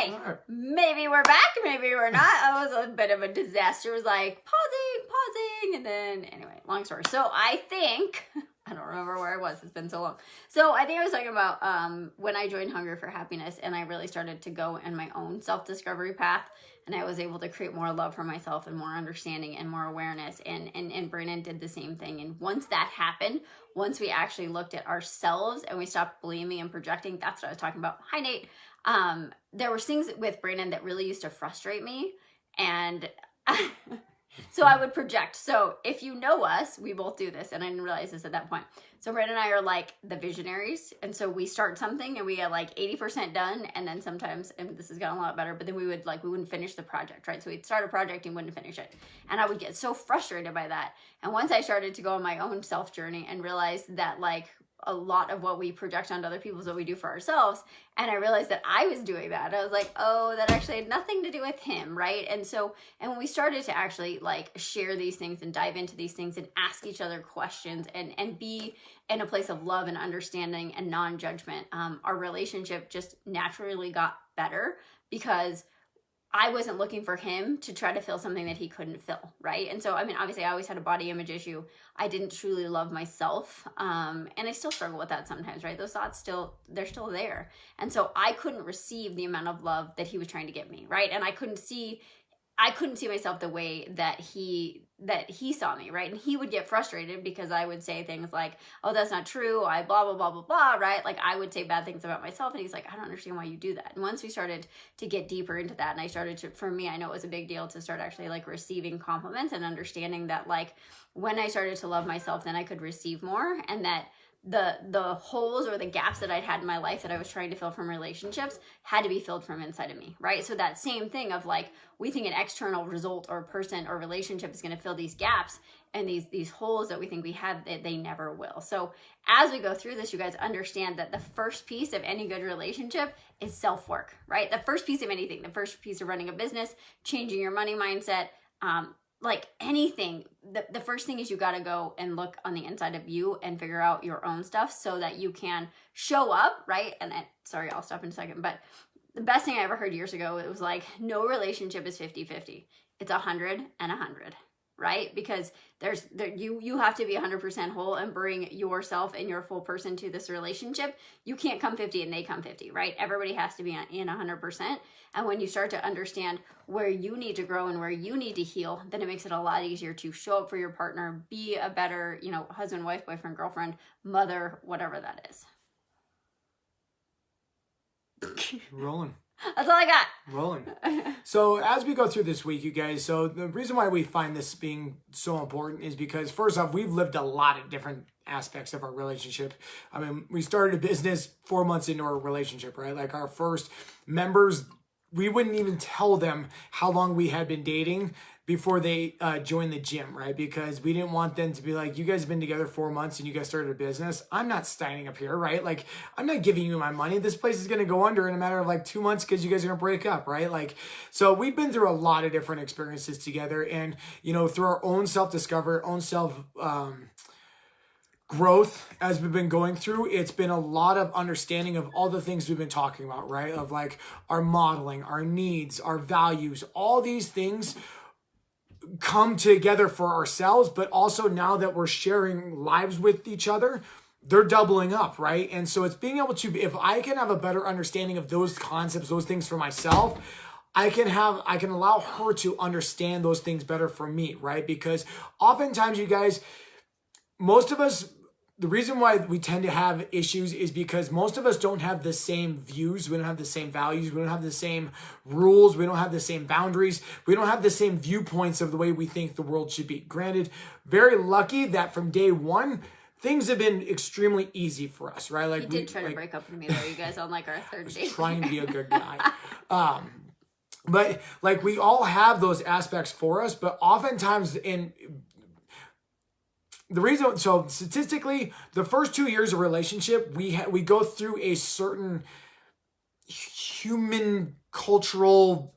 Okay, maybe we're back, maybe we're not. It was a bit of a disaster. It was like pausing, and then, anyway, long story. So I think, I don't remember where I was, it's been so long. So I think I was talking about when I joined Hungry for Happiness and I really started to go in my own self-discovery path, and I was able to create more love for myself and more understanding and more awareness, and Brandon did the same thing. And once that happened, once we actually looked at ourselves and we stopped blaming and projecting, that's what I was talking about. Hi, Nate. There were things with Brandon that really used to frustrate me, and so I would project. So if you know us, we both do this, and I didn't realize this at that point. So Brandon and I are like the visionaries, and so we start something and we get like 80% done, and then sometimes, and this has gotten a lot better, but then we wouldn't finish the project, right? So we'd start a project and wouldn't finish it, and I would get so frustrated by that. And once I started to go on my own self journey and realize that like a lot of what we project onto other people is what we do for ourselves, and I realized that I was doing that, I was like, oh, that actually had nothing to do with him, right? And when we started to actually like share these things and dive into these things and ask each other questions and be in a place of love and understanding and non-judgment, our relationship just naturally got better, because I wasn't looking for him to try to fill something that he couldn't fill, right? And so, I mean, obviously I always had a body image issue. I didn't truly love myself, and I still struggle with that sometimes, right? Those thoughts they're still there. And so I couldn't receive the amount of love that he was trying to give me, right? And I couldn't see myself the way that he saw me, right? And he would get frustrated because I would say things like, oh, that's not true, I blah, blah, blah, blah, blah, right? Like I would say bad things about myself, and he's like, I don't understand why you do that. And once we started to get deeper into that, and I started to, for me, I know it was a big deal to start actually like receiving compliments and understanding that like when I started to love myself, then I could receive more, and that the holes or the gaps that I'd had in my life that I was trying to fill from relationships had to be filled from inside of me, right? So that same thing of like, we think an external result or person or relationship is going to fill these gaps and these holes that we think we have, that they never will. So as we go through this, you guys understand that the first piece of any good relationship is self-work, right? The first piece of anything, the first piece of running a business, changing your money mindset, like anything, the first thing is you got to go and look on the inside of you and figure out your own stuff so that you can show up, right? And then, sorry, I'll stop in a second, but the best thing I ever heard years ago, it was like, no relationship is 50-50. It's 100 and 100, right? Because you have to be 100% whole and bring yourself and your full person to this relationship. You can't come 50 and they come 50, right? Everybody has to be in 100%. And when you start to understand where you need to grow and where you need to heal, then it makes it a lot easier to show up for your partner, be a better, husband, wife, boyfriend, girlfriend, mother, whatever that is. Rolling. That's all I got. Rolling. So as we go through this week, you guys, so the reason why we find this being so important is because, first off, we've lived a lot of different aspects of our relationship. I mean, we started a business 4 months into our relationship, right? Like our first members, we wouldn't even tell them how long we had been dating before they joined the gym, right? Because we didn't want them to be like, you guys have been together 4 months and you guys started a business. I'm not standing up here, right? Like, I'm not giving you my money. This place is going to go under in a matter of like 2 months because you guys are going to break up, right? Like, so we've been through a lot of different experiences together, and, through our own self-discovery, own self growth as we've been going through, it's been a lot of understanding of all the things we've been talking about, right? Of like our modeling, our needs, our values, all these things come together for ourselves, but also now that we're sharing lives with each other, they're doubling up, right? And so it's being able to, if I can have a better understanding of those concepts, those things for myself, I can allow her to understand those things better for me, right? Because oftentimes, you guys, most of us, the reason why we tend to have issues is because most of us don't have the same views. We don't have the same values. We don't have the same rules. We don't have the same boundaries. We don't have the same viewpoints of the way we think the world should be. Granted, very lucky that from day one, things have been extremely easy for us, right? Like he did try to break up with me though, you guys, on like our third date. Trying to be a good guy. But like we all have those aspects for us, but oftentimes the reason, so statistically, the first 2 years of relationship, we go through a certain human, cultural,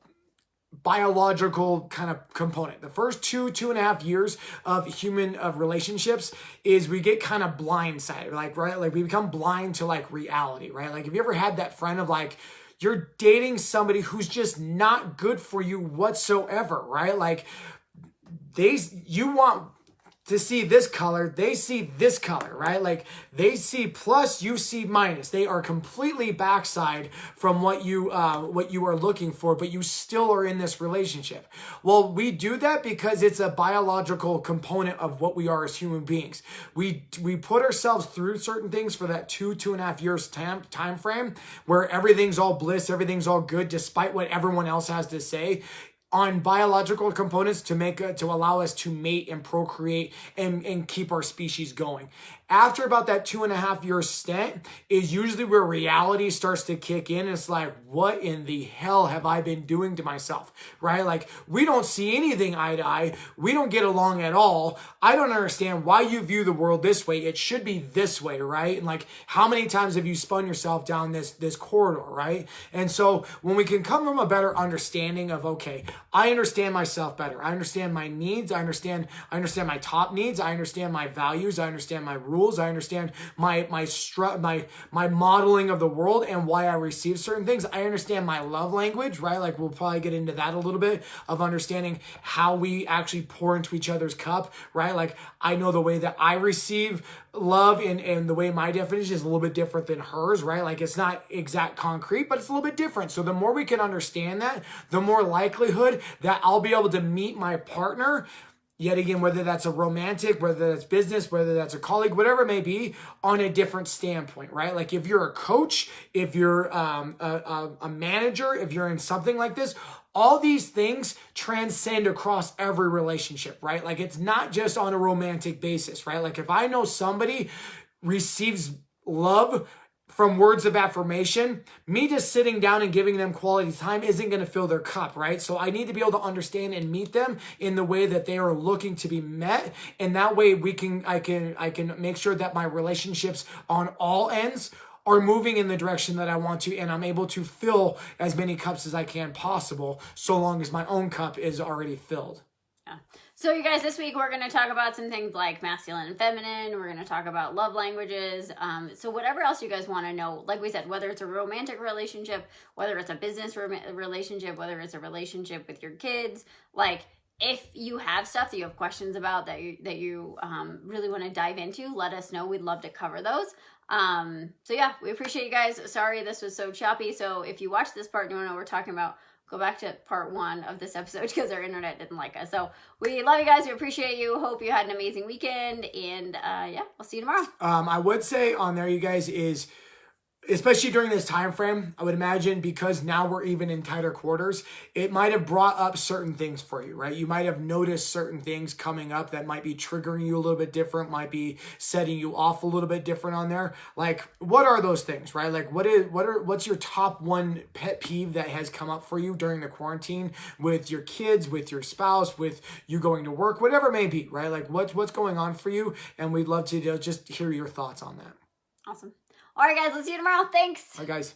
biological kind of component. The first 2.5 years of relationships is we get kind of blindsided, like, right? Like we become blind to like reality, right? Like, have you ever had that friend of like, you're dating somebody who's just not good for you whatsoever, right? Like you want to see this color, they see this color, right? Like they see plus, you see minus. They are completely backside from what you are looking for, but you still are in this relationship. Well, we do that because it's a biological component of what we are as human beings. We put ourselves through certain things for that 2.5 years time frame where everything's all bliss, everything's all good, despite what everyone else has to say, on biological components to allow us to mate and procreate and keep our species going. After about that 2.5 year stint is usually where reality starts to kick in. It's like, what in the hell have I been doing to myself, right? Like, we don't see anything eye to eye. We don't get along at all. I don't understand why you view the world this way. It should be this way, right? And like, how many times have you spun yourself down this corridor, right? And so when we can come from a better understanding of, okay, I understand myself better. I understand my needs. I understand my top needs. I understand my values. I understand my rules. I understand my modeling of the world and why I receive certain things. I understand my love language, right? Like we'll probably get into that a little bit of understanding how we actually pour into each other's cup, right? Like I know the way that I receive love and the way my definition is a little bit different than hers, right? Like it's not exact concrete, but it's a little bit different. So the more we can understand that, the more likelihood that I'll be able to meet my partner, yet again, whether that's a romantic, whether that's business, whether that's a colleague, whatever it may be, on a different standpoint, right? Like if you're a coach, if you're a manager, if you're in something like this, all these things transcend across every relationship, right? Like it's not just on a romantic basis, right? Like if I know somebody receives love from words of affirmation, me just sitting down and giving them quality time isn't going to fill their cup, right? So I need to be able to understand and meet them in the way that they are looking to be met. And that way I can make sure that my relationships on all ends are moving in the direction that I want to, and I'm able to fill as many cups as I can possible, so long as my own cup is already filled. Yeah. So you guys, this week we're going to talk about some things like masculine and feminine. We're going to talk about love languages. So whatever else you guys want to know, like we said, whether it's a romantic relationship, whether it's a business relationship, whether it's a relationship with your kids, like if you have stuff that you have questions about that you really want to dive into, let us know. We'd love to cover those. So yeah, we appreciate you guys. Sorry this was so choppy. So if you watch this part and you want to know what we're talking about, go back to part 1 of this episode because our internet didn't like us. So we love you guys. We appreciate you. Hope you had an amazing weekend. And yeah, we'll see you tomorrow. I would say on there, you guys, is especially during this time frame, I would imagine, because now we're even in tighter quarters, it might have brought up certain things for you, right? You might have noticed certain things coming up that might be triggering you a little bit different, might be setting you off a little bit different on there. Like, what are those things, right? Like, what's your top 1 pet peeve that has come up for you during the quarantine with your kids, with your spouse, with you going to work, whatever it may be, right? Like, what's going on for you? And we'd love to just hear your thoughts on that. Awesome. All right, guys, let's see you tomorrow. Thanks. All right, guys.